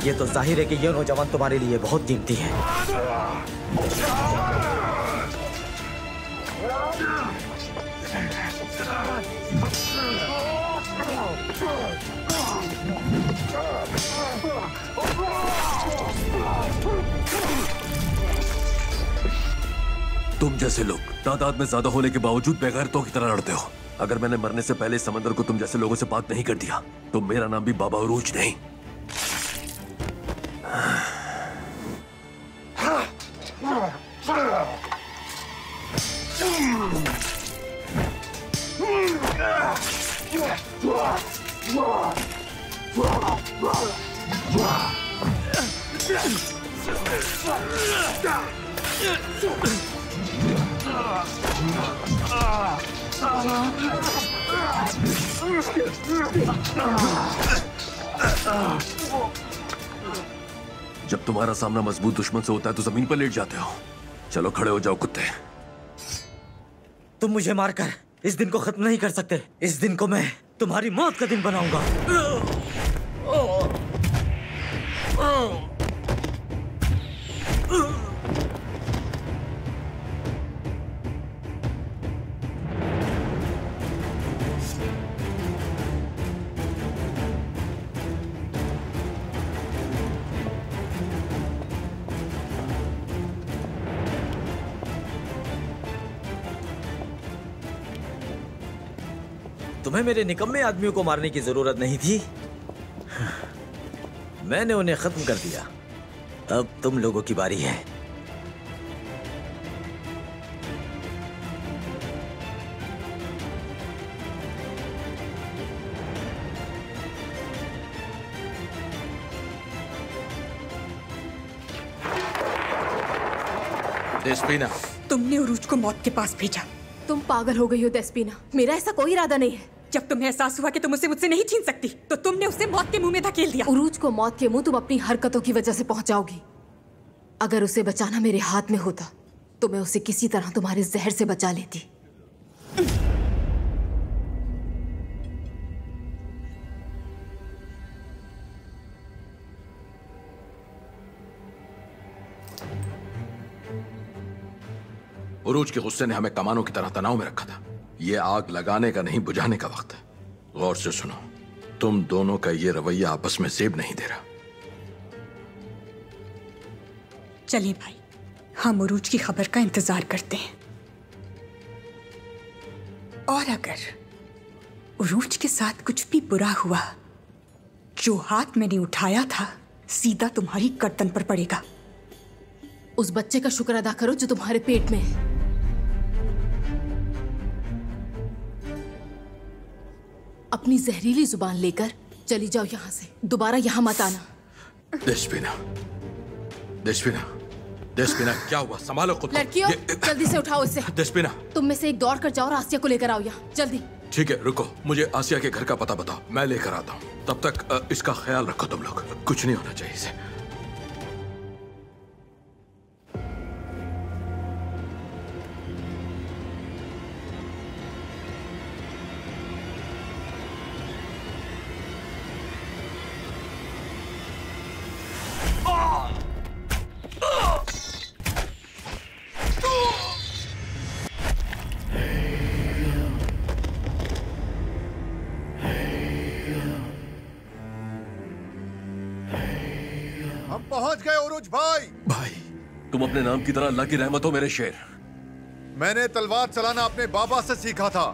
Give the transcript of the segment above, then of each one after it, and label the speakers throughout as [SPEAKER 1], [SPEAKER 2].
[SPEAKER 1] ये तो जाहिर है कि ये नौजवान तुम्हारे लिए बहुत कीमती है।
[SPEAKER 2] तुम जैसे लोग तादाद में ज्यादा होने के बावजूद बेगैरतों की तरह लड़ते हो। अगर मैंने मरने से पहले समंदर को तुम जैसे लोगों से पाक नहीं कर दिया तो मेरा नाम भी बाबा उरूज नहीं। जब तुम्हारा सामना मजबूत दुश्मन से होता है तो जमीन पर लेट जाते हो। चलो खड़े हो जाओ कुत्ते।
[SPEAKER 1] तुम मुझे मारकर इस दिन को खत्म नहीं कर सकते। इस दिन को मैं तुम्हारी मौत का दिन बनाऊंगा। तुम्हें मेरे निकम्मे आदमियों को मारने की जरूरत नहीं थी। मैंने उन्हें खत्म कर दिया। अब तुम लोगों की बारी है।
[SPEAKER 3] डेस्पिना,
[SPEAKER 4] तुमने उरूज को मौत के पास भेजा।
[SPEAKER 5] तुम पागल हो गई हो डेस्पिना। मेरा ऐसा कोई इरादा नहीं है।
[SPEAKER 4] जब तुम्हें एहसास हुआ कि तुम उसे मुझसे नहीं छीन सकती तो तुमने उसे मौत के मुंह में धकेल दिया।
[SPEAKER 5] उरूज को मौत के मुंह तुम अपनी हरकतों की वजह से पहुंचाओगी। अगर उसे बचाना मेरे हाथ में होता तो मैं उसे किसी तरह तुम्हारे जहर से बचा लेती।
[SPEAKER 3] उरूज के गुस्से ने हमें कमानों की तरह तनाव में रखा था। ये आग लगाने का नहीं बुझाने का वक्त है। गौर से सुनो, तुम दोनों का ये रवैया आपस में सेब नहीं दे रहा।
[SPEAKER 4] चलिए भाई, हम उरूज की खबर का इंतजार करते हैं। और अगर उरूज के साथ कुछ भी बुरा हुआ, जो हाथ मैंने उठाया था सीधा तुम्हारी गर्दन पर पड़ेगा।
[SPEAKER 5] उस बच्चे का शुक्र अदा करो जो तुम्हारे पेट में है। अपनी जहरीली जुबान लेकर चली जाओ यहाँ से। दोबारा यहाँ मत आना।
[SPEAKER 3] डेस्पिना, डेस्पिना, डेस्पिना, क्या हुआ? संभालो खुद को।
[SPEAKER 5] लड़कियों, जल्दी से उठाओ इसे।
[SPEAKER 3] डेस्पिना,
[SPEAKER 5] तुम में से एक दौड़ कर जाओ और आसिया को लेकर आओ यहाँ जल्दी।
[SPEAKER 3] ठीक है, रुको, मुझे आसिया के घर का पता बताओ, मैं लेकर आता हूँ। तब तक इसका ख्याल रखो तुम लोग। कुछ नहीं होना चाहिए इसे।
[SPEAKER 6] पहुंच गए उरूज भाई।
[SPEAKER 2] भाई, तुम अपने नाम की तरह अल्लाह की रहमत हो मेरे शेर।
[SPEAKER 6] मैंने तलवार चलाना अपने बाबा से सीखा था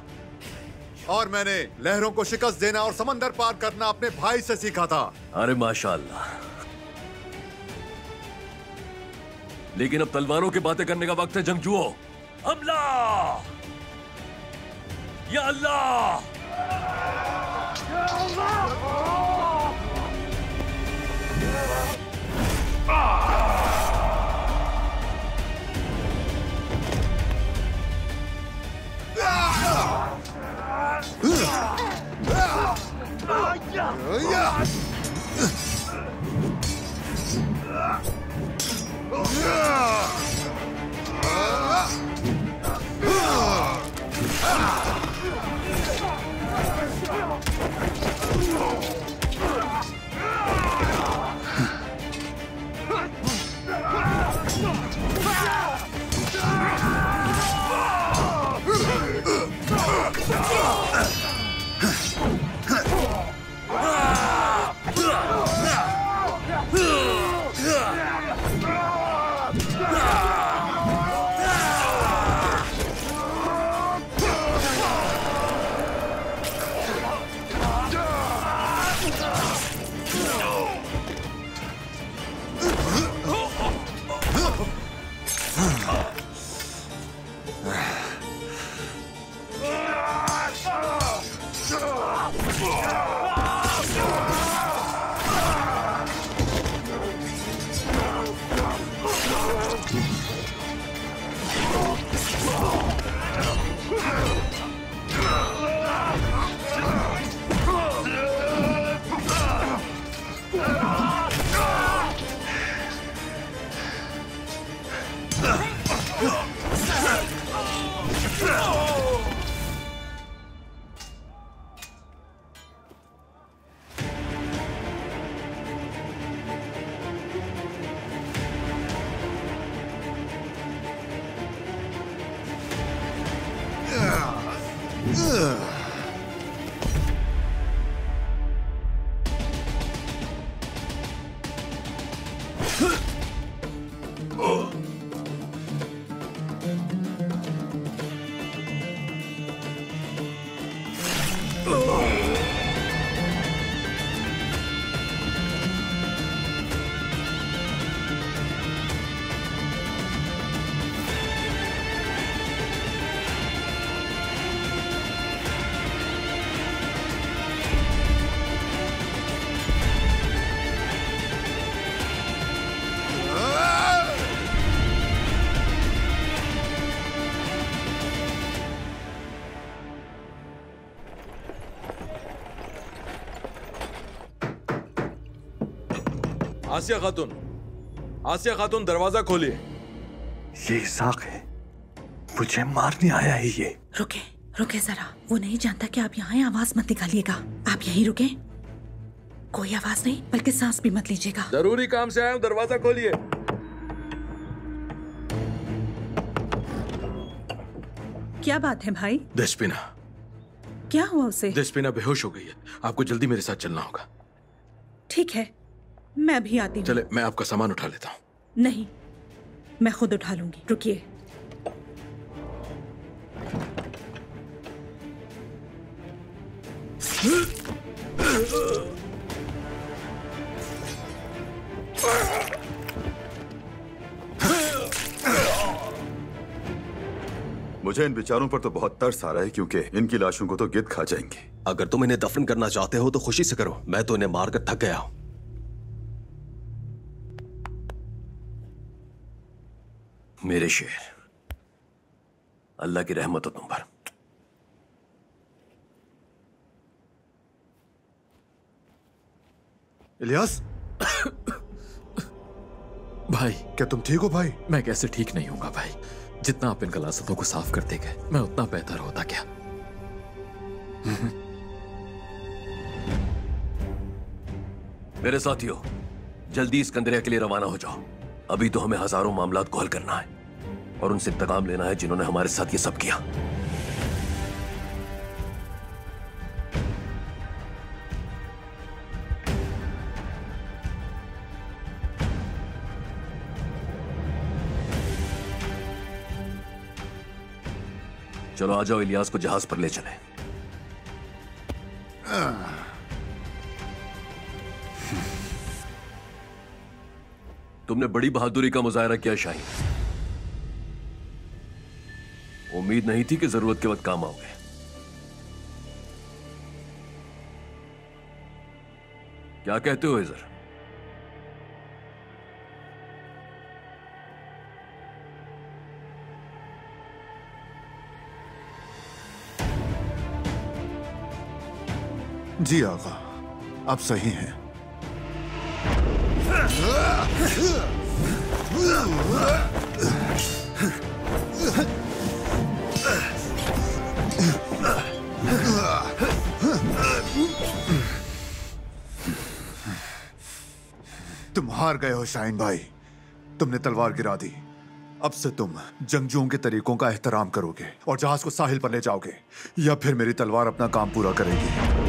[SPEAKER 6] और मैंने लहरों को शिकस्त देना और समंदर पार करना अपने भाई से सीखा था।
[SPEAKER 2] अरे माशाअल्लाह। लेकिन अब तलवारों की बातें करने का वक्त है जंगजुओ। हमला! या अल्लाह!
[SPEAKER 3] आसिया खातून, आसिया खातून, दरवाजा खोलिए।
[SPEAKER 2] ये इसाक है, मुझे मारने आया है ये।
[SPEAKER 7] रुके रुके जरा, वो नहीं जानता कि आप यहाँ हैं। आवाज मत निकालिएगा, आप यहीं रुके। कोई आवाज नहीं, बल्कि सांस भी मत लीजिएगा।
[SPEAKER 3] जरूरी काम से आया हूं, दरवाजा खोलिए।
[SPEAKER 7] क्या बात है भाई?
[SPEAKER 3] देस्पिना,
[SPEAKER 7] क्या हुआ उसे?
[SPEAKER 3] देस्पिना बेहोश हो गई है, आपको जल्दी मेरे साथ चलना होगा।
[SPEAKER 7] ठीक है, मैं भी आती हूँ।
[SPEAKER 3] चले, मैं आपका सामान उठा लेता हूँ।
[SPEAKER 7] नहीं, मैं खुद उठा लूंगी, रुकिए।
[SPEAKER 8] मुझे इन विचारों पर तो बहुत तरस आ रहा है, क्योंकि इनकी लाशों को तो गिद्ध खा जाएंगे।
[SPEAKER 2] अगर तुम इन्हें दफन करना चाहते हो तो खुशी से करो, मैं तो इन्हें मारकर थक गया हूं। मेरे शेर, अल्लाह की रहमत हो तुम पर।
[SPEAKER 6] इलियास,
[SPEAKER 3] भाई,
[SPEAKER 6] क्या तुम ठीक हो भाई?
[SPEAKER 3] मैं कैसे ठीक नहीं होगा भाई। जितना आप इन गलासतों को साफ करते गए, मैं उतना बेहतर होता क्या।
[SPEAKER 2] मेरे साथियों, जल्दी सिकंदरिया के लिए रवाना हो जाओ। अभी तो हमें हजारों मामलात को हल करना है और उनसे इंतकाम लेना है जिन्होंने हमारे साथ ये सब किया। चलो आ जाओ, इलियास को जहाज पर ले चलें। तुमने बड़ी बहादुरी का मुजाहरा किया शाहीन। उम्मीद नहीं थी कि जरूरत के वक्त काम आओगे। क्या कहते हो इजर?
[SPEAKER 6] जी आका, आप सही हैं। तुम हार गए हो शाहीन भाई, तुमने तलवार गिरा दी। अब से तुम जंगजुओं के तरीकों का एहतराम करोगे और जहाज को साहिल पर ले जाओगे, या फिर मेरी तलवार अपना काम पूरा करेगी।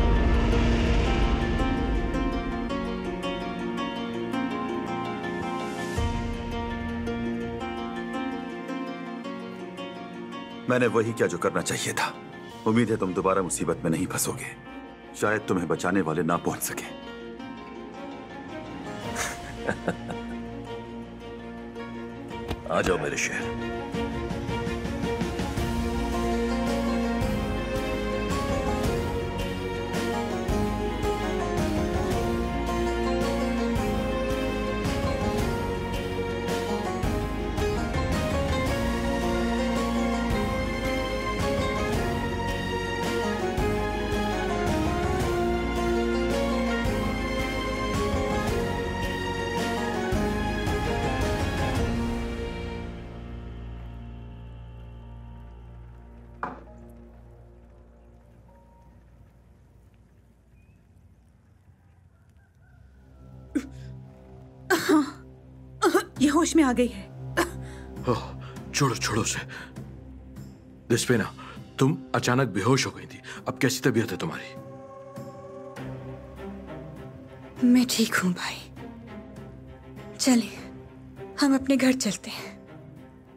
[SPEAKER 8] मैंने वही किया जो करना चाहिए था। उम्मीद है तुम दोबारा मुसीबत में नहीं फंसोगे। शायद तुम्हें बचाने वाले ना पहुंच सके।
[SPEAKER 2] आ जाओ मेरे शेर।
[SPEAKER 7] ये होश में आ गई है।
[SPEAKER 3] छोड़ो छोड़ो से। देस्पिना, तुम अचानक बेहोश हो गई थी, अब कैसी तबीयत है तुम्हारी?
[SPEAKER 4] मैं ठीक हूं भाई। चले, हम अपने घर चलते हैं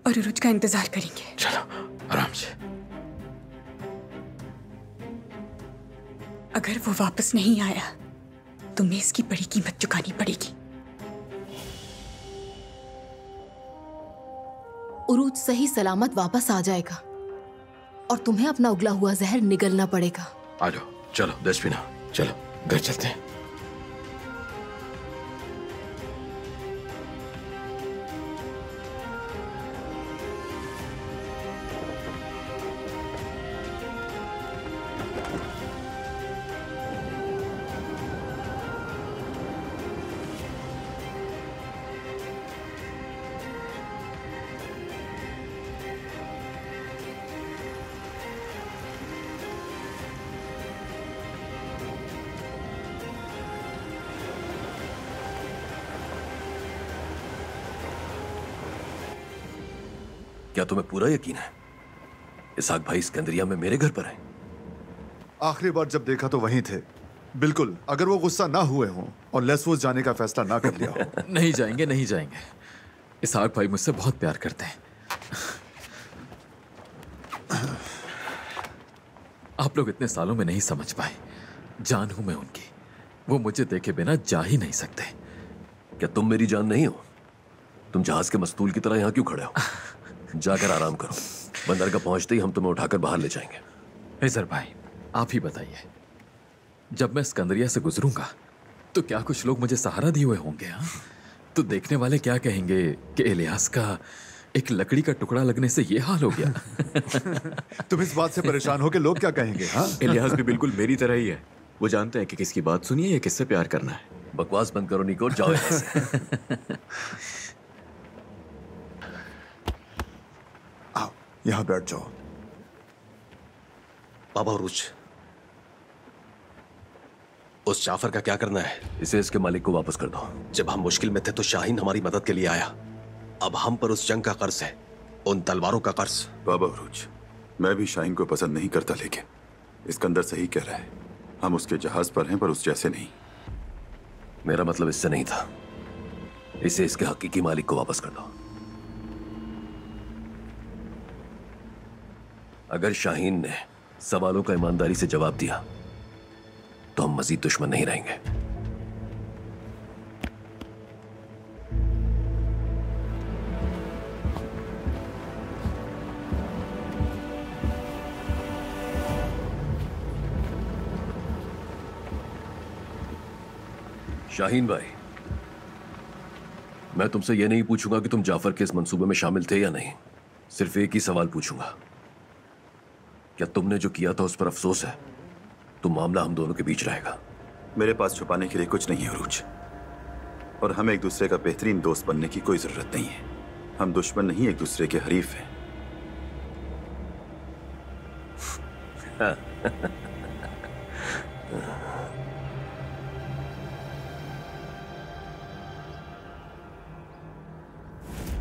[SPEAKER 4] और उरुज का इंतजार करेंगे।
[SPEAKER 3] चलो, आराम से।
[SPEAKER 4] अगर वो वापस नहीं आया तुम्हें इसकी बड़ी कीमत चुकानी पड़ेगी।
[SPEAKER 5] उरूज सही सलामत वापस आ जाएगा और तुम्हें अपना उगला हुआ जहर निगलना पड़ेगा।
[SPEAKER 3] आ जाओ, चलो देस्पिना, चलो घर चलते हैं।
[SPEAKER 2] क्या तुम्हें पूरा यकीन है इसहाक भाई सिकंदरिया में मेरे घर पर है?
[SPEAKER 6] आखिरी बार जब देखा तो वहीं थे। बिल्कुल, अगर वो गुस्सा ना हुए हों और लेस्वोस जाने का फैसला ना कर लिया हो।
[SPEAKER 9] नहीं जाएंगे, नहीं जाएंगे। इसहाक भाई मुझसे बहुत प्यार करते हैं। आप लोग इतने सालों में नहीं समझ पाए। जान हूं मैं उनकी, वो मुझे देखे बिना जा ही नहीं सकते।
[SPEAKER 2] क्या तुम मेरी जान नहीं हो? तुम जहाज के मस्तूल की तरह यहाँ क्यों खड़े हो? जाकर आराम करो, बंदरगाह पहुंचते ही हम तुम्हें उठाकर बाहर ले जाएंगे।
[SPEAKER 9] हिजर भाई, आप ही बताइए, जब मैं सिकंदरिया से गुजरूंगा तो क्या कुछ लोग मुझे सहारा दिए हुए होंगे? हाँ, तो देखने वाले क्या कहेंगे कि इलियास का एक लकड़ी का टुकड़ा लगने से ये हाल हो गया।
[SPEAKER 6] तुम इस बात से परेशान हो कि लोग क्या कहेंगे? हाँ,
[SPEAKER 10] इलियास भी बिल्कुल मेरी तरह ही है। वो जानते हैं कि किसकी बात सुनिए या किससे प्यार करना है।
[SPEAKER 2] बकवास बंद करो निको, जाओ यहाँ से।
[SPEAKER 6] आओ यहाँ बैठ जाओ।
[SPEAKER 11] बाबा उरूज, उस जाफर का क्या करना है?
[SPEAKER 2] इसे इसके मालिक को वापस कर दो।
[SPEAKER 11] जब हम मुश्किल में थे तो शाहीन हमारी मदद के लिए आया। अब हम पर उस जंग का कर्ज है, उन तलवारों का कर्ज।
[SPEAKER 8] बाबा उरूज, मैं भी शाहीन को पसंद नहीं करता, लेकिन इस्कंदर सही कह रहा है। हम उसके जहाज पर हैं पर उस जैसे नहीं।
[SPEAKER 2] मेरा मतलब इससे नहीं था। इसे इसके हकीकी मालिक को वापस कर दो। अगर शाहीन ने सवालों का ईमानदारी से जवाब दिया तो हम मजीद दुश्मन नहीं रहेंगे। शाहीन भाई, मैं तुमसे यह नहीं पूछूंगा कि तुम जाफर के इस मंसूबे में शामिल थे या नहीं। सिर्फ एक ही सवाल पूछूंगा, क्या तुमने जो किया था उस पर अफसोस है? तो मामला हम दोनों के बीच रहेगा।
[SPEAKER 8] मेरे पास छुपाने के लिए कुछ नहीं है उरूज, और हमें एक दूसरे का बेहतरीन दोस्त बनने की कोई जरूरत नहीं है। हम दुश्मन नहीं, एक दूसरे के हरीफ हैं।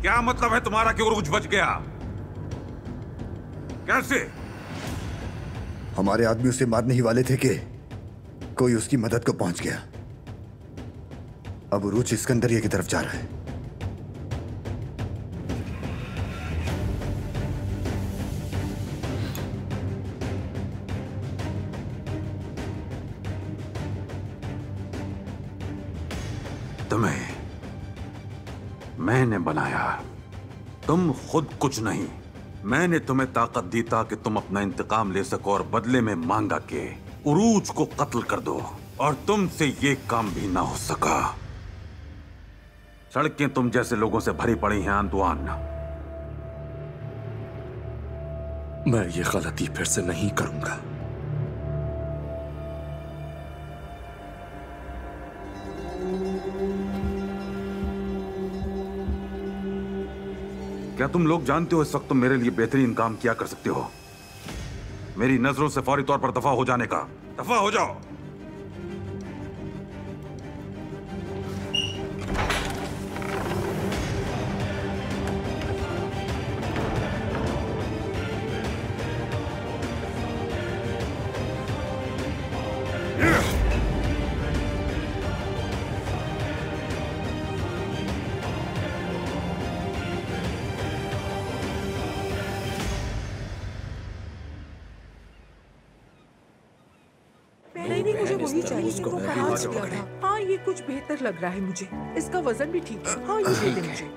[SPEAKER 12] क्या मतलब है तुम्हारा कि उरूज बच गया? कैसे?
[SPEAKER 13] हमारे आदमी उसे मारने ही वाले थे कि कोई उसकी मदद को पहुंच गया। अब उरूज सिकंदरिया की तरफ जा रहा है।
[SPEAKER 12] तुम्हें मैंने बनाया, तुम खुद कुछ नहीं। मैंने तुम्हें ताकत दी ताकि तुम अपना इंतकाम ले सको और बदले में मांगा कि उरूज को कत्ल कर दो, और तुमसे ये काम भी ना हो सका। सड़कें तुम जैसे लोगों से भरी पड़ी हैं अंतुआन।
[SPEAKER 10] मैं ये गलती फिर से नहीं करूंगा।
[SPEAKER 12] क्या तुम लोग जानते हो इस वक्त तुम मेरे लिए बेहतरीन काम क्या कर सकते हो? मेरी नजरों से फौरी तौर पर दफा हो जाने का। दफा हो जाओ।
[SPEAKER 14] नहीं, मुझे वही चाहिए, वो खराब हो गया था। हाँ, ये कुछ बेहतर लग रहा है मुझे। इसका वजन भी ठीक है। हाँ, ये दे दे मुझे।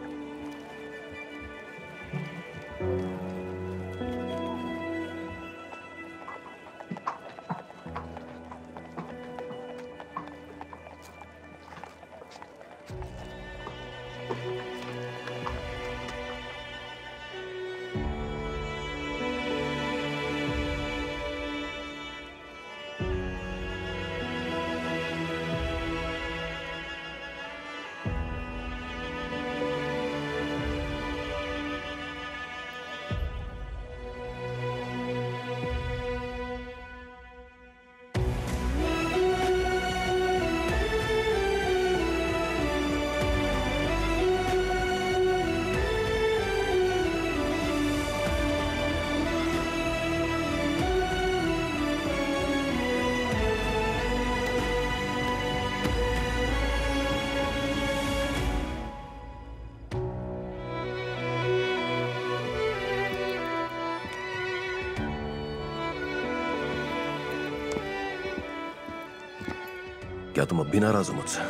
[SPEAKER 2] क्या तुम अब भी नाराज हो मुझसे?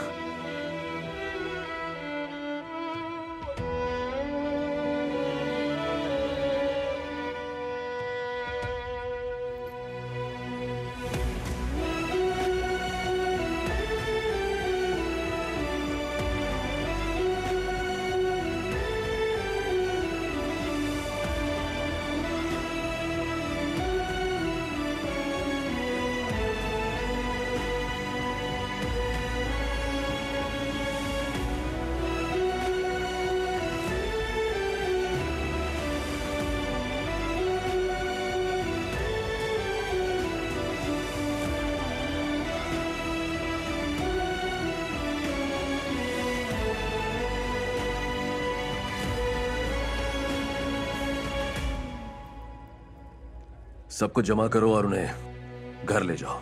[SPEAKER 2] सबको जमा करो और उन्हें घर ले जाओ।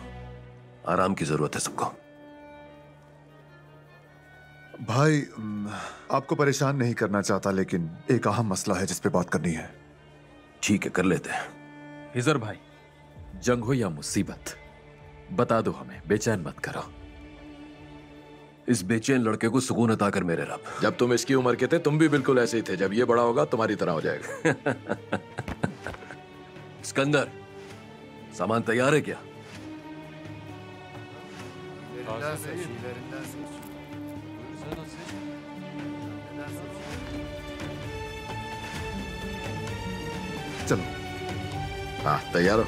[SPEAKER 2] आराम की जरूरत है सबको।
[SPEAKER 6] भाई, आपको परेशान नहीं करना चाहता, लेकिन एक अहम मसला है जिस पे बात करनी है।
[SPEAKER 2] ठीक है, कर लेते हैं।
[SPEAKER 9] हिजर भाई, जंग हो या मुसीबत, बता दो हमें, बेचैन मत करो।
[SPEAKER 2] इस बेचैन लड़के को सुकून अता कर मेरे रब।
[SPEAKER 3] जब तुम इसकी उम्र के थे तुम भी बिल्कुल ऐसे ही थे। जब ये बड़ा होगा तुम्हारी तरह हो जाएगा।
[SPEAKER 2] सिकंदर, सामान तैयार है क्या?
[SPEAKER 6] चलो।
[SPEAKER 3] हाँ, तैयार हो?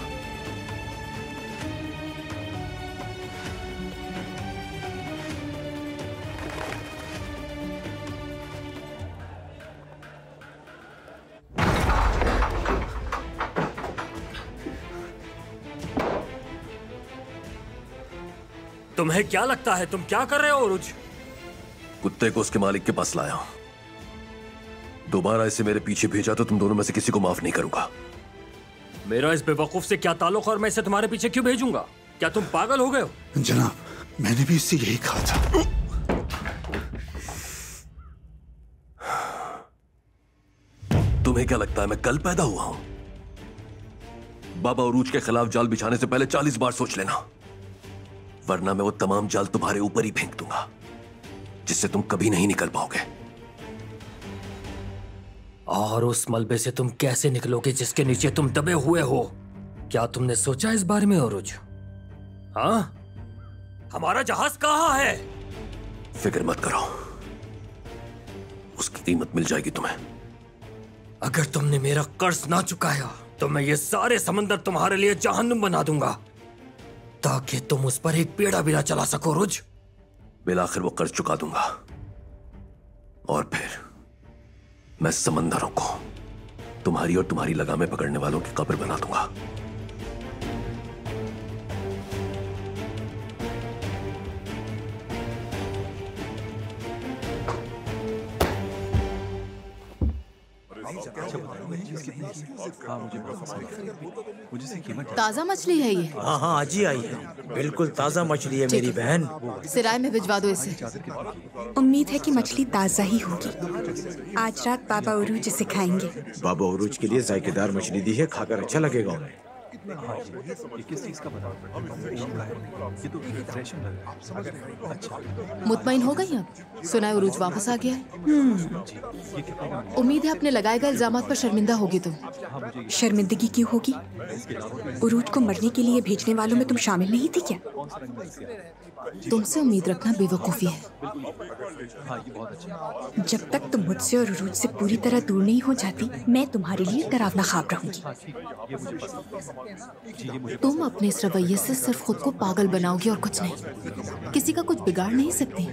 [SPEAKER 15] तुम्हें क्या लगता है तुम क्या कर रहे हो उरुज?
[SPEAKER 2] कुत्ते को उसके मालिक के पास लाया हूं। दोबारा इसे मेरे पीछे भेजा तो तुम दोनों में से किसी को माफ नहीं करूंगा।
[SPEAKER 15] मेरा इस बेवकूफ से क्या ताल्लुक और मैं इसे तुम्हारे पीछे क्यों भेजूंगा? क्या तुम पागल हो गए हो?
[SPEAKER 6] जनाब, मैंने भी इससे यही कहा था।
[SPEAKER 2] तुम्हें क्या लगता है मैं कल पैदा हुआ हूं? बाबा उरूज के खिलाफ जाल बिछाने से पहले 40 बार सोच लेना, वरना मैं वो तमाम जाल तुम्हारे ऊपर ही फेंक दूंगा, जिससे तुम कभी नहीं निकल पाओगे।
[SPEAKER 15] और उस मलबे से तुम कैसे निकलोगे जिसके नीचे तुम दबे हुए हो? क्या तुमने सोचा इस बारे में उरुज? हाँ? हमारा जहाज कहाँ है?
[SPEAKER 2] फिक्र मत करो, उसकी कीमत मिल जाएगी तुम्हें।
[SPEAKER 15] अगर तुमने मेरा कर्ज ना चुकाया तो मैं ये सारे समंदर तुम्हारे लिए जहन्नुम बना दूंगा, ताकि तुम उस पर एक पेड़ा भी ना चला सको रुज।
[SPEAKER 2] बिलाखिर वो कर्ज चुका दूंगा और फिर मैं समंदरों को तुम्हारी और तुम्हारी लगामें पकड़ने वालों की कब्र बना दूंगा।
[SPEAKER 5] ताजा मछली है ये?
[SPEAKER 1] हाँ हाँ, आज ही आई है। बिल्कुल ताजा मछली है मेरी बहन।
[SPEAKER 5] सिराय में भिजवा दो इसे।
[SPEAKER 4] उम्मीद है कि मछली ताजा ही होगी। आज रात बाबा उरूज इसे खाएंगे।
[SPEAKER 16] बाबा उरूज के लिए जायकेदार मछली दी है, खाकर अच्छा लगेगा उन्हें।
[SPEAKER 5] मुतमईन हो गई अब? सुना है उरूज वापस आ गया है। उम्मीद है अपने लगाए गए इल्जामात पर शर्मिंदा होगी तुम।
[SPEAKER 4] शर्मिंदगी क्यों होगी? उरूज को मरने के लिए भेजने वालों में तुम शामिल नहीं थी क्या?
[SPEAKER 5] तुमसे उम्मीद रखना बेवकूफी है।
[SPEAKER 4] जब तक तुम मुझसे और उरूज से पूरी तरह दूर नहीं हो जाती, मैं तुम्हारे लिए डरावना ख्वाब रहूंगी।
[SPEAKER 5] तुम अपने इस रवैये से सिर्फ खुद को पागल बनाओगी और कुछ नहीं। किसी का कुछ बिगाड़ नहीं सकती।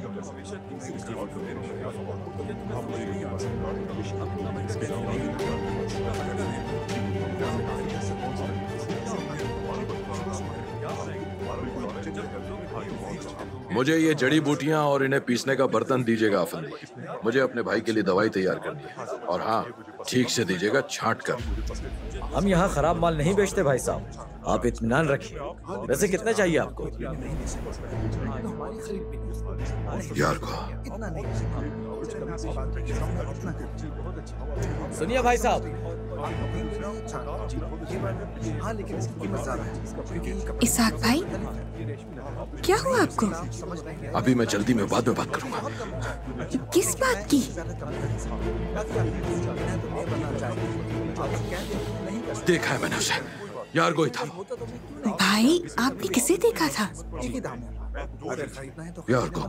[SPEAKER 3] मुझे ये जड़ी बूटियां और इन्हें पीसने का बर्तन दीजिएगा अफंदी। मुझे अपने भाई के लिए दवाई तैयार करनी है। और हाँ, ठीक से दीजिएगा, छांट कर।
[SPEAKER 16] हम यहाँ खराब माल नहीं बेचते भाई साहब, आप इत्मीनान रखिए। वैसे कितने चाहिए आपको?
[SPEAKER 3] यार को
[SPEAKER 16] सुनिए भाई साहब,
[SPEAKER 4] इसाक भाई, क्या हुआ आपको?
[SPEAKER 3] अभी मैं जल्दी में बाद में बात करूंगा।
[SPEAKER 4] किस बात की?
[SPEAKER 3] देखा है मैंने उसे, यार को ही था।
[SPEAKER 4] भाई आपने किसे देखा था?
[SPEAKER 3] यार को।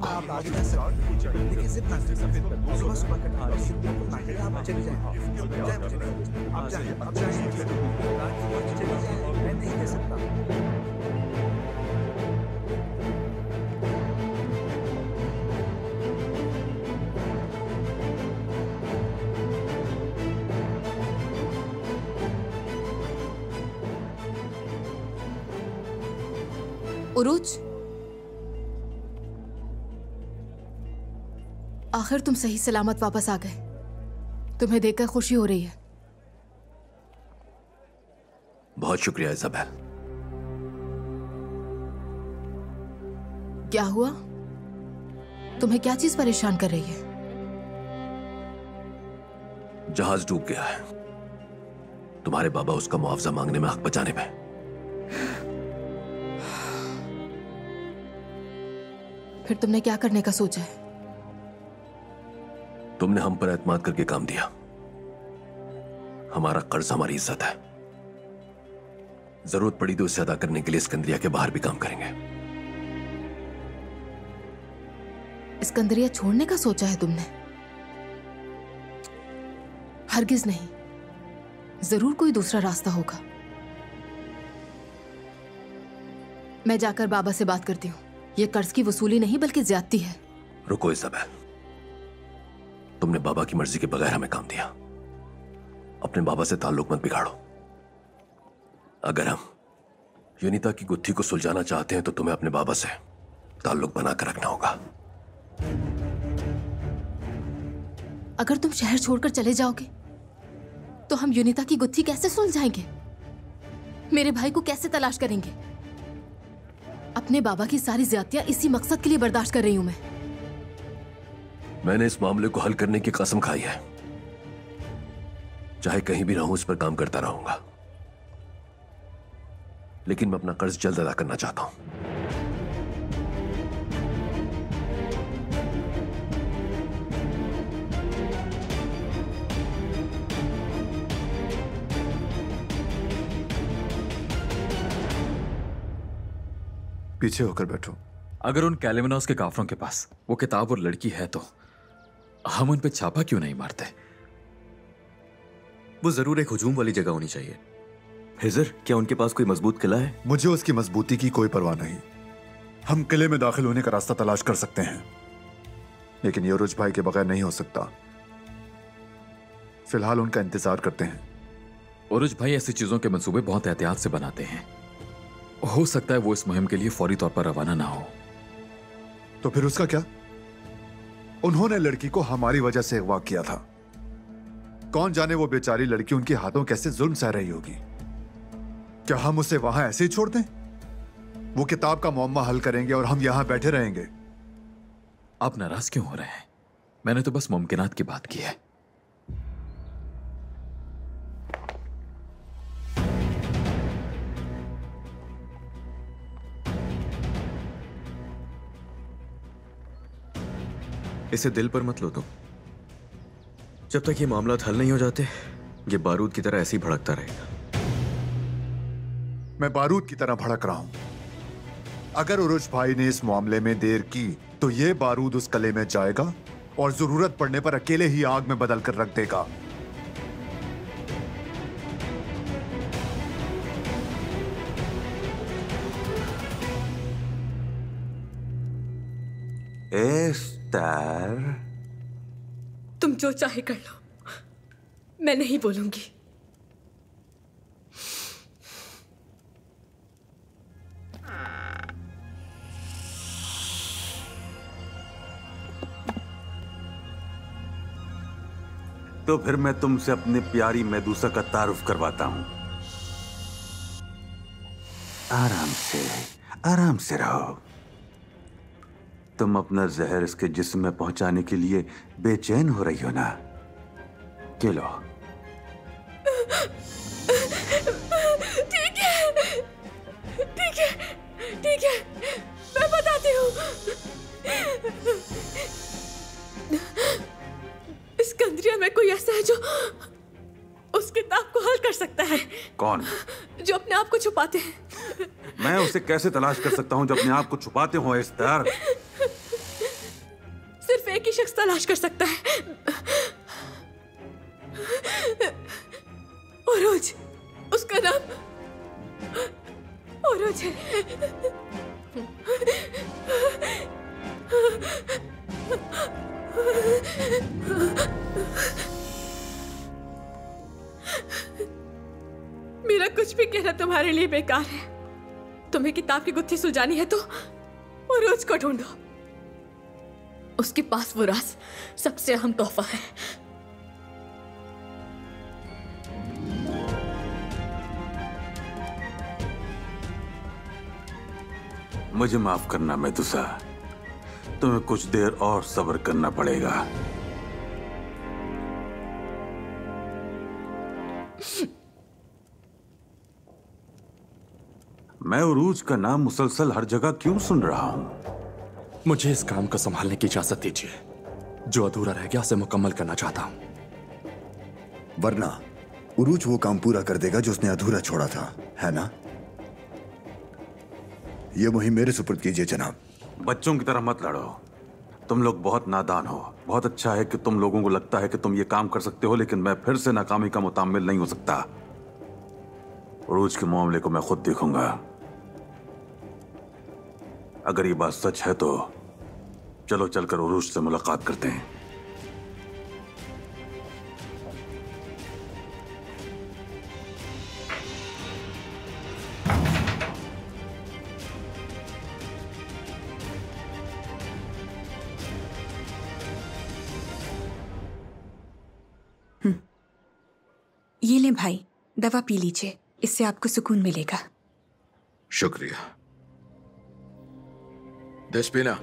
[SPEAKER 5] उरूज, आखिर तुम सही सलामत वापस आ गए। तुम्हें देखकर खुशी हो रही है।
[SPEAKER 2] बहुत शुक्रिया इज़ाबेल।
[SPEAKER 5] क्या हुआ? तुम्हें क्या चीज परेशान कर रही है?
[SPEAKER 2] जहाज डूब गया है। तुम्हारे बाबा उसका मुआवजा मांगने में हक बचाने में।
[SPEAKER 5] फिर तुमने क्या करने का सोचा है?
[SPEAKER 2] तुमने हम पर एतमाद करके काम दिया। हमारा कर्ज हमारी इज्जत है। जरूरत पड़ी तो उसे अदा करने के लिए सिकंदरिया के बाहर भी काम करेंगे।
[SPEAKER 5] सिकंदरिया छोड़ने का सोचा है तुमने? हरगिज नहीं, जरूर कोई दूसरा रास्ता होगा। मैं जाकर बाबा से बात करती हूँ। यह कर्ज की वसूली नहीं बल्कि ज्यादती है।
[SPEAKER 2] रुको इज़ाबेल, तुमने बाबा की मर्जी के बगैर हमें काम दिया। अपने बाबा से ताल्लुक मत बिगाड़ो। अगर हम यूनिता की गुत्थी को सुलझाना चाहते हैं तो तुम्हें अपने बाबा से ताल्लुक बनाकर रखना होगा।
[SPEAKER 5] अगर तुम शहर छोड़कर चले जाओगे तो हम यूनिता की गुत्थी कैसे सुलझाएंगे? मेरे भाई को कैसे तलाश करेंगे? अपने बाबा की सारी ज्यादतियां इसी मकसद के लिए बर्दाश्त कर रही हूं मैं।
[SPEAKER 2] मैंने इस मामले को हल करने की कसम खाई है। चाहे कहीं भी रहूं, इस पर काम करता रहूंगा। लेकिन मैं अपना कर्ज जल्द अदा करना चाहता हूं।
[SPEAKER 6] पीछे होकर बैठो।
[SPEAKER 9] अगर उन कैलेमिनोस के काफरों के पास वो किताब और लड़की है तो हम उन पे छापा क्यों नहीं मारते?
[SPEAKER 10] वो जरूर एक हुजूम वाली जगह होनी चाहिए। हिजर, क्या उनके पास कोई मजबूत किला है?
[SPEAKER 6] मुझे उसकी मजबूती की कोई परवाह नहीं। हम किले में दाखिल होने का रास्ता तलाश कर सकते हैं, लेकिन ये उरुज भाई के बगैर नहीं हो सकता। फिलहाल उनका इंतजार करते हैं।
[SPEAKER 9] उरुज भाई ऐसी चीजों के मंसूबे बहुत एहतियात से बनाते हैं। हो सकता है वो इस मुहिम के लिए फौरी तौर पर रवाना ना हो।
[SPEAKER 6] तो फिर उसका क्या? उन्होंने लड़की को हमारी वजह से अगवा किया था। कौन जाने वो बेचारी लड़की उनके हाथों कैसे जुल्म सह रही होगी। क्या हम उसे वहां ऐसे ही छोड़ दें? वो किताब का मुअम्मा हल करेंगे और हम यहां बैठे रहेंगे।
[SPEAKER 9] आप नाराज क्यों हो रहे हैं? मैंने तो बस मुमकिनात की बात की है।
[SPEAKER 10] इसे दिल पर मत लो तुम। जब तक ये मामला हल नहीं हो जाते, ये बारूद की तरह ऐसे ही भड़कता रहेगा।
[SPEAKER 6] मैं बारूद की तरह भड़क रहा हूं। अगर उरुज भाई ने इस मामले में देर की तो ये बारूद उस कले में जाएगा और जरूरत पड़ने पर अकेले ही आग में बदल कर रख देगा।
[SPEAKER 12] एस्टर,
[SPEAKER 4] तुम जो चाहे कर लो, मैं नहीं बोलूंगी।
[SPEAKER 12] तो फिर मैं तुमसे अपनी प्यारी मेदुसा का तारुफ करवाता हूं। आराम से रहो। तुम अपना जहर इसके जिस्म में पहुंचाने के लिए बेचैन हो रही हो ना? के लो।
[SPEAKER 17] ठीक है, ठीक है, ठीक है, मैं बताती हूँ। स्कंदरिया में कोई ऐसा है जो उस किताब को हल कर सकता है।
[SPEAKER 12] कौन?
[SPEAKER 17] जो अपने आप को छुपाते हैं।
[SPEAKER 12] मैं उसे कैसे तलाश कर सकता हूँ जो अपने आप को छुपाते हो एस्तर?
[SPEAKER 17] सिर्फ एक ही शख्स तलाश कर सकता है। ओरोज, उसका नाम ओरोज है। मेरा कुछ भी कहना तुम्हारे लिए बेकार है। तुम्हें किताब की गुत्थी सुलझानी है तो ओरोज को ढूंढो। उसके पास वो राज सबसे अहम तोहफा है।
[SPEAKER 12] मुझे माफ करना मेदुसा, तुम्हें कुछ देर और सब्र करना पड़ेगा। मैं उरूज का नाम मुसलसल हर जगह क्यों सुन रहा हूं?
[SPEAKER 18] मुझे इस काम को संभालने की इजाजत दीजिए। जो अधूरा रह गया उसे मुकम्मल करना चाहता हूं।
[SPEAKER 13] वरना उरूज वो काम पूरा कर देगा जो उसने अधूरा छोड़ा था, है ना? ये मुहिम मेरे सुपुर्द कीजिए जनाब।
[SPEAKER 12] बच्चों की तरह मत लड़ो। तुम लोग बहुत नादान हो। बहुत अच्छा है कि तुम लोगों को लगता है कि तुम ये काम कर सकते हो, लेकिन मैं फिर से नाकामी का मुतामिल नहीं हो सकता। उरूज के मामले को मैं खुद देखूंगा। अगर ये बात सच है तो चलो चलकर उरूज से मुलाकात करते हैं।
[SPEAKER 4] ये लें भाई, दवा पी लीजिए, इससे आपको सुकून मिलेगा।
[SPEAKER 3] शुक्रिया। देशपीना,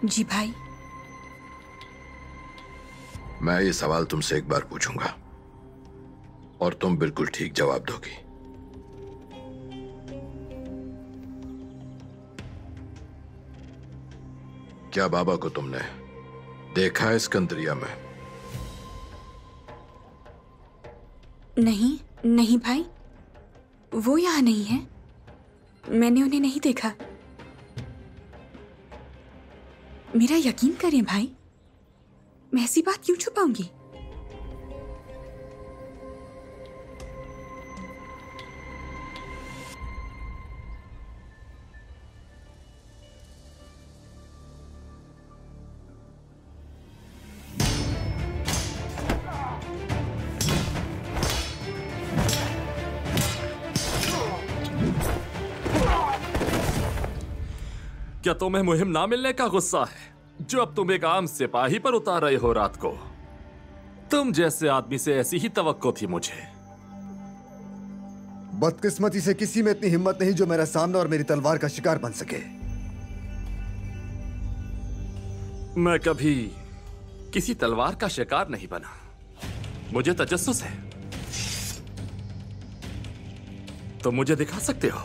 [SPEAKER 4] जी भाई।
[SPEAKER 3] मैं ये सवाल तुमसे एक बार पूछूंगा और तुम बिल्कुल ठीक जवाब दोगी। क्या बाबा को तुमने देखा है सिकंदरिया में?
[SPEAKER 4] नहीं, नहीं भाई, वो यहाँ नहीं है। मैंने उन्हें नहीं देखा। मेरा यकीन करें भाई, मैं ऐसी बात क्यों छुपाऊंगी?
[SPEAKER 18] क्या तुम्हें मुहिम ना मिलने का गुस्सा है जो अब तुम एक आम सिपाही पर उतार रहे हो रात को? तुम जैसे आदमी से ऐसी ही तवक्को थी मुझे।
[SPEAKER 13] बदकिस्मती से किसी में इतनी हिम्मत नहीं जो मेरा सामना और मेरी तलवार का शिकार बन सके।
[SPEAKER 18] मैं कभी किसी तलवार का शिकार नहीं बना। मुझे तजस्सुस है। तो मुझे दिखा सकते हो?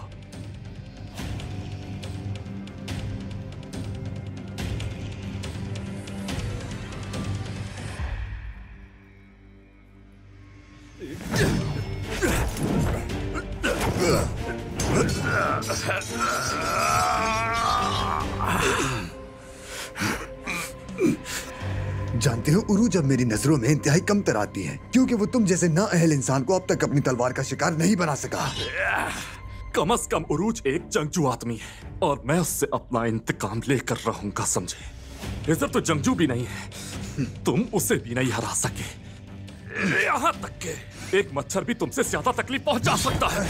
[SPEAKER 13] जानते हो उरूज अब मेरी नजरों में इंतहाई कम तर आती है, क्योंकि वो तुम जैसे नाअहल इंसान को अब तक अपनी तलवार का शिकार नहीं बना सका।
[SPEAKER 18] कम से कम उरूज एक जंगजू आदमी है और मैं उससे अपना इंतकाम लेकर रहूंगा, समझे? इधर तो जंगजू भी नहीं है, तुम उसे भी नहीं हरा सके। यहाँ तक के एक मच्छर भी तुमसे ज्यादा तकलीफ पहुंचा सकता है।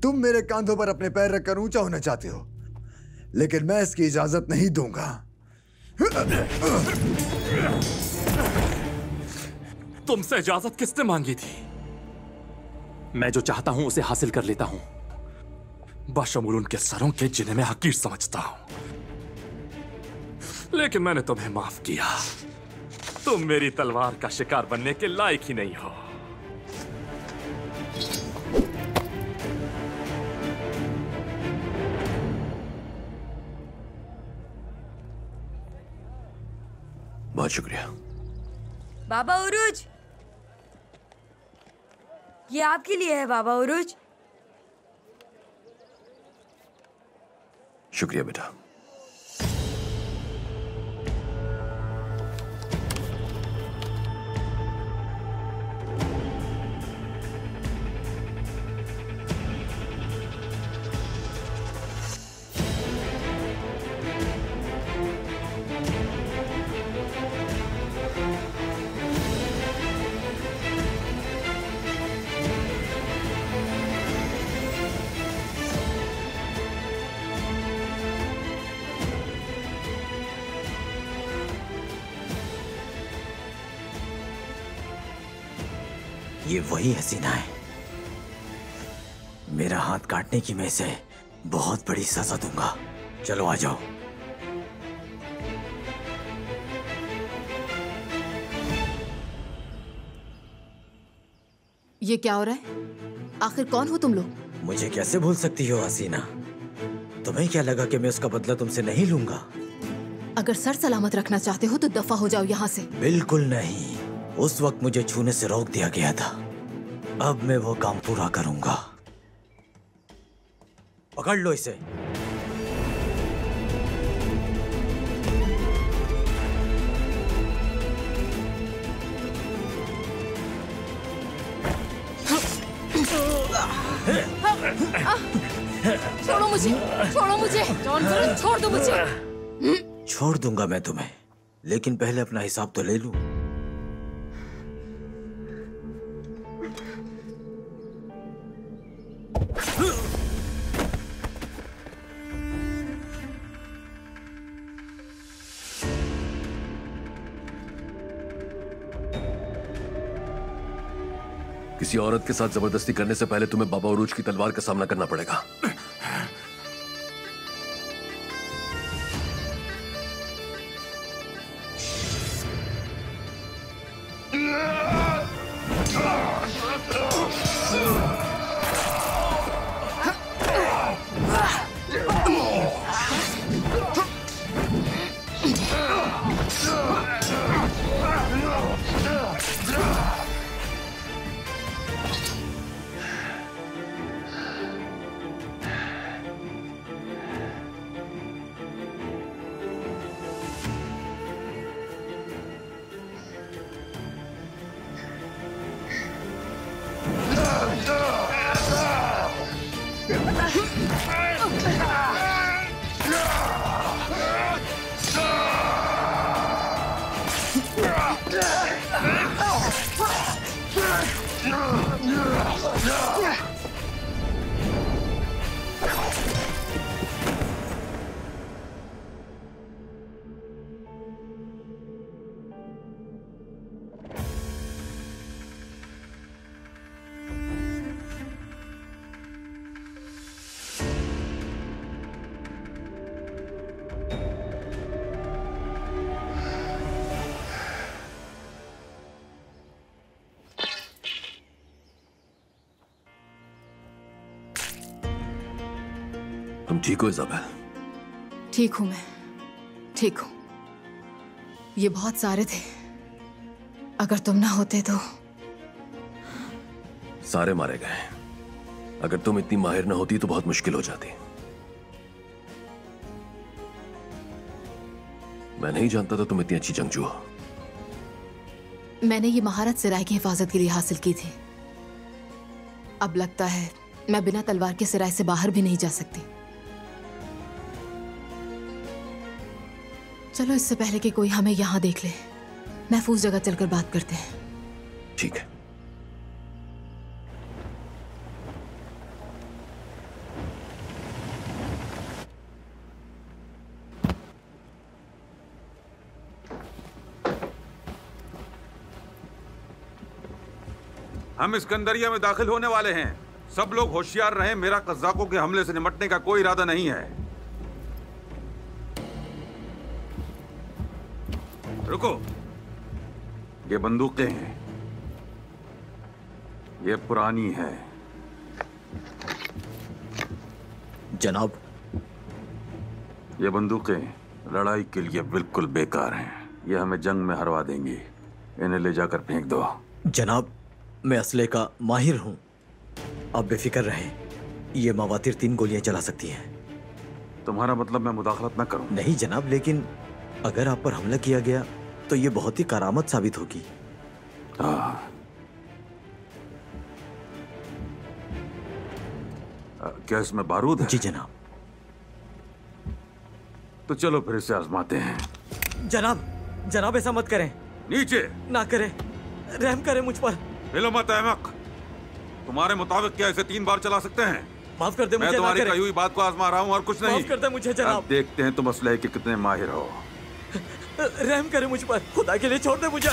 [SPEAKER 13] तुम मेरे कांधों पर अपने पैर रखकर ऊंचा होना चाहते हो, लेकिन मैं इसकी इजाजत नहीं दूंगा।
[SPEAKER 18] तुमसे इजाजत किसने मांगी थी? मैं जो चाहता हूं उसे हासिल कर लेता हूं, बशमूल उनके सरों के जिन्हें मैं हकीर समझता हूं। लेकिन मैंने तुम्हें माफ किया। तुम मेरी तलवार का शिकार बनने के लायक ही नहीं हो।
[SPEAKER 2] बहुत शुक्रिया।
[SPEAKER 19] बाबा उरूज, ये आपके लिए है बाबा उरूज।
[SPEAKER 2] शुक्रिया बेटा।
[SPEAKER 1] ये वही हसीना है। मेरा हाथ काटने की मैं इसे बहुत बड़ी सजा दूंगा। चलो आ जाओ।
[SPEAKER 5] ये क्या हो रहा है? आखिर कौन हो तुम लोग?
[SPEAKER 1] मुझे कैसे भूल सकती हो हसीना? तुम्हें क्या लगा कि मैं उसका बदला तुमसे नहीं लूंगा?
[SPEAKER 5] अगर सर सलामत रखना चाहते हो तो दफा हो जाओ यहाँ से।
[SPEAKER 1] बिल्कुल नहीं। उस वक्त मुझे छूने से रोक दिया गया था। अब मैं वो काम पूरा करूंगा। पकड़ लो इसे।
[SPEAKER 5] छोड़ो मुझे, छोड़ो मुझे, जॉनसन, छोड़ दो मुझे।
[SPEAKER 1] छोड़ दूंगा मैं तुम्हें, लेकिन पहले अपना हिसाब तो ले लूं।
[SPEAKER 2] किसी औरत के साथ जबरदस्ती करने से पहले तुम्हें बाबा उरूज की तलवार का सामना करना पड़ेगा। तुम ठीक हो इजाबेल?
[SPEAKER 5] ठीक हूं मैं, ठीक हूं। ये बहुत सारे थे। अगर तुम ना होते तो।
[SPEAKER 2] सारे मारे गए। अगर तुम इतनी माहिर ना होती तो बहुत मुश्किल हो जाती। मैं नहीं जानता था तुम इतनी अच्छी जंगजू हो।
[SPEAKER 5] मैंने ये महारत सिराय की हिफाजत के लिए हासिल की थी। अब लगता है मैं बिना तलवार के सिराय से बाहर भी नहीं जा सकती। चलो इससे पहले कि कोई हमें यहां देख ले, महफूज जगह चलकर बात करते हैं।
[SPEAKER 2] ठीक है।
[SPEAKER 12] हम इस्कंदरिया में दाखिल होने वाले हैं। सब लोग होशियार रहें। मेरा कज़ाकों के हमले से निपटने का कोई इरादा नहीं है। रुको, ये बंदूकें हैं, ये पुरानी है।
[SPEAKER 16] जनाब,
[SPEAKER 12] ये बंदूकें लड़ाई के लिए बिल्कुल बेकार हैं। ये हमें जंग में हरवा देंगी। इन्हें ले जाकर फेंक दो।
[SPEAKER 16] जनाब, मैं असले का माहिर हूं, आप बेफिक्र रहें। ये मवातिर 3 गोलियां चला सकती हैं।
[SPEAKER 12] तुम्हारा मतलब मैं मुदाखलत न करूं?
[SPEAKER 16] नहीं जनाब, लेकिन अगर आप पर हमला किया गया तो ये बहुत ही करामत साबित होगी।
[SPEAKER 12] क्या इसमें बारूद है?
[SPEAKER 16] जी जनाब।
[SPEAKER 12] तो चलो फिर इसे आजमाते हैं।
[SPEAKER 16] जनाब, जनाब ऐसा मत करें।
[SPEAKER 12] नीचे
[SPEAKER 16] ना करें, रहम करें मुझ पर।
[SPEAKER 12] हिलो मत अहमक। तुम्हारे मुताबिक क्या इसे 3 बार चला सकते हैं?
[SPEAKER 16] माफ कर दे मुझे।
[SPEAKER 12] मैं तुम्हारी कही हुई बात को आजमा रहा हूँ और कुछ नहीं।
[SPEAKER 16] माफ कर दे मुझे जनाब।
[SPEAKER 12] अब देखते हैं तुम असलहे के कितने माहिर हो।
[SPEAKER 16] रहम करें मुझ पर, खुदा के लिए छोड़ दे मुझे।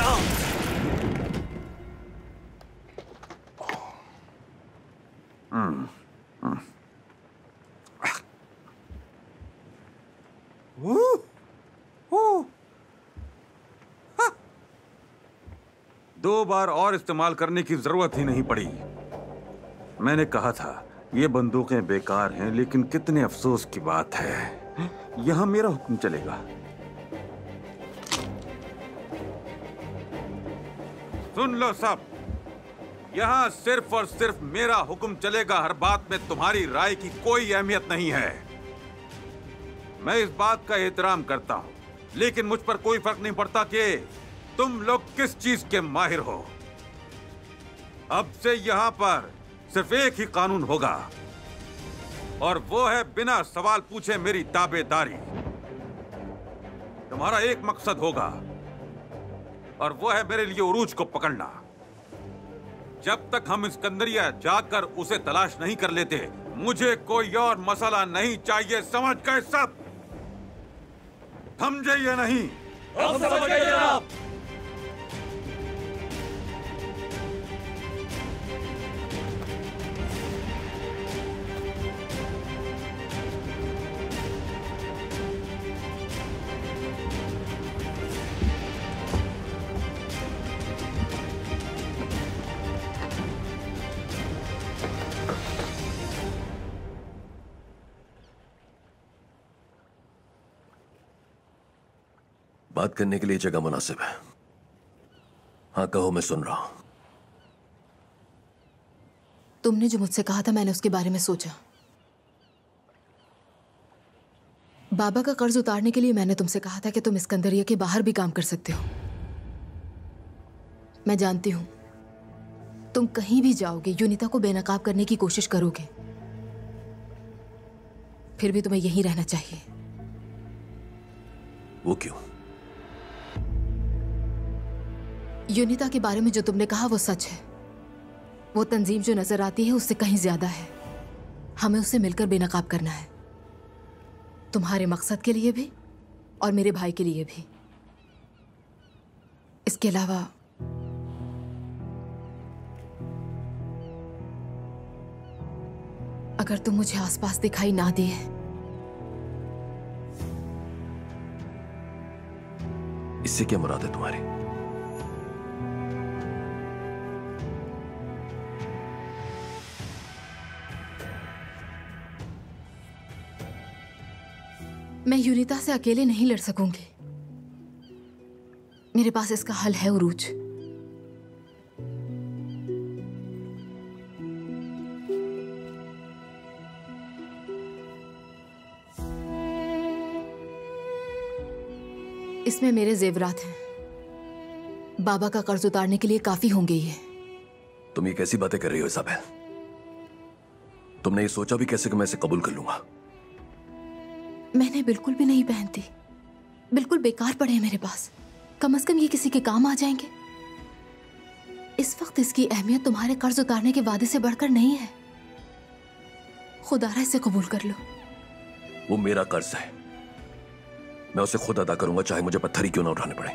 [SPEAKER 12] दो बार और इस्तेमाल करने की जरूरत ही नहीं पड़ी। मैंने कहा था ये बंदूकें बेकार हैं, लेकिन कितने अफसोस की बात है, यहां मेरा हुक्म चलेगा। सुन लो सब, यहां सिर्फ और सिर्फ मेरा हुक्म चलेगा। हर बात में तुम्हारी राय की कोई अहमियत नहीं है। मैं इस बात का एहतराम करता हूं, लेकिन मुझ पर कोई फर्क नहीं पड़ता कि तुम लोग किस चीज के माहिर हो। अब से यहां पर सिर्फ एक ही कानून होगा, और वो है बिना सवाल पूछे मेरी ताबेदारी। तुम्हारा एक मकसद होगा, और वो है मेरे लिए उरूज को पकड़ना। जब तक हम इस्कंदरिया जाकर उसे तलाश नहीं कर लेते, मुझे कोई और मसला नहीं चाहिए। समझ गए सब? समझे या नहीं?
[SPEAKER 16] हम समझ गए जनाब।
[SPEAKER 2] बात करने के लिए जगह मुनासिब है। हाँ कहो, मैं सुन रहा हूं।
[SPEAKER 5] तुमने जो मुझसे कहा था, मैंने उसके बारे में सोचा। बाबा का कर्ज उतारने के लिए मैंने तुमसे कहा था कि तुम इस्कंदरिया के बाहर भी काम कर सकते हो। मैं जानती हूं तुम कहीं भी जाओगे, यूनिता को बेनकाब करने की कोशिश करोगे, फिर भी तुम्हें यहीं रहना चाहिए।
[SPEAKER 2] वो क्यों?
[SPEAKER 5] यूनिता के बारे में जो तुमने कहा वो सच है। वो तंजीम जो नजर आती है उससे कहीं ज्यादा है। हमें उससे मिलकर बेनकाब करना है, तुम्हारे मकसद के लिए भी और मेरे भाई के लिए भी। इसके अलावा अगर तुम मुझे आसपास दिखाई ना दिए
[SPEAKER 2] इससे क्या मुराद है तुम्हारी?
[SPEAKER 5] मैं यूनिता से अकेले नहीं लड़ सकूंगी। मेरे पास इसका हल है उरूज। इसमें मेरे जेवरात हैं। बाबा का कर्ज उतारने के लिए काफी होंगे ये।
[SPEAKER 2] तुम ये कैसी बातें कर रही हो इसाबेल? तुमने ये सोचा भी कैसे कि मैं इसे कबूल कर लूंगा?
[SPEAKER 5] मैंने बिल्कुल भी नहीं पहनती, बिल्कुल बेकार पड़े हैं मेरे पास। कम से कम ये किसी के काम आ जाएंगे। इस वक्त इसकी अहमियत तुम्हारे कर्ज उतारने के वादे से बढ़कर नहीं है। खुदारा इसे कबूल कर लो।
[SPEAKER 2] वो मेरा कर्ज है, मैं उसे खुद अदा करूंगा, चाहे मुझे पत्थर ही क्यों ना उठाने पड़े।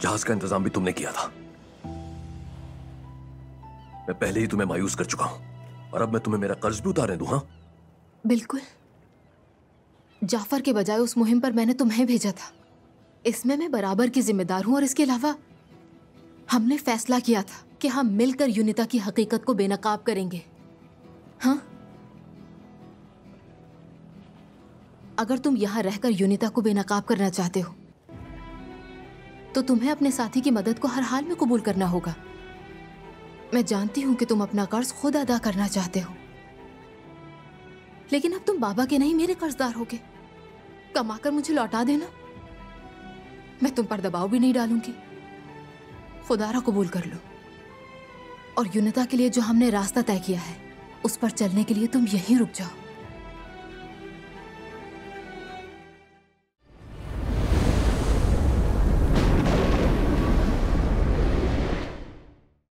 [SPEAKER 2] जहाज का इंतजाम भी तुमने किया था। मैं पहले ही तुम्हें मायूस कर चुका हूं और अब मैं तुम्हें मेरा कर्ज भी उतारने दूं? हाँ
[SPEAKER 5] बिल्कुल। जाफर के बजाय उस मुहिम पर मैंने तुम्हें भेजा था। इसमें मैं बराबर की जिम्मेदार हूं और इसके अलावा हमने फैसला किया था कि हम मिलकर यूनिता की हकीकत को बेनकाब करेंगे। हाँ, अगर तुम यहां रहकर यूनिता को बेनकाब करना चाहते हो तो तुम्हें अपने साथी की मदद को हर हाल में कबूल करना होगा। मैं जानती हूं कि तुम अपना कर्ज खुद अदा करना चाहते हो, लेकिन अब तुम बाबा के नहीं मेरे कर्जदार होगे। कमाकर मुझे लौटा देना, मैं तुम पर दबाव भी नहीं डालूंगी। खुदारा कबूल कर लो और यूनिता के लिए जो हमने रास्ता तय किया है उस पर चलने के लिए तुम यहीं रुक जाओ।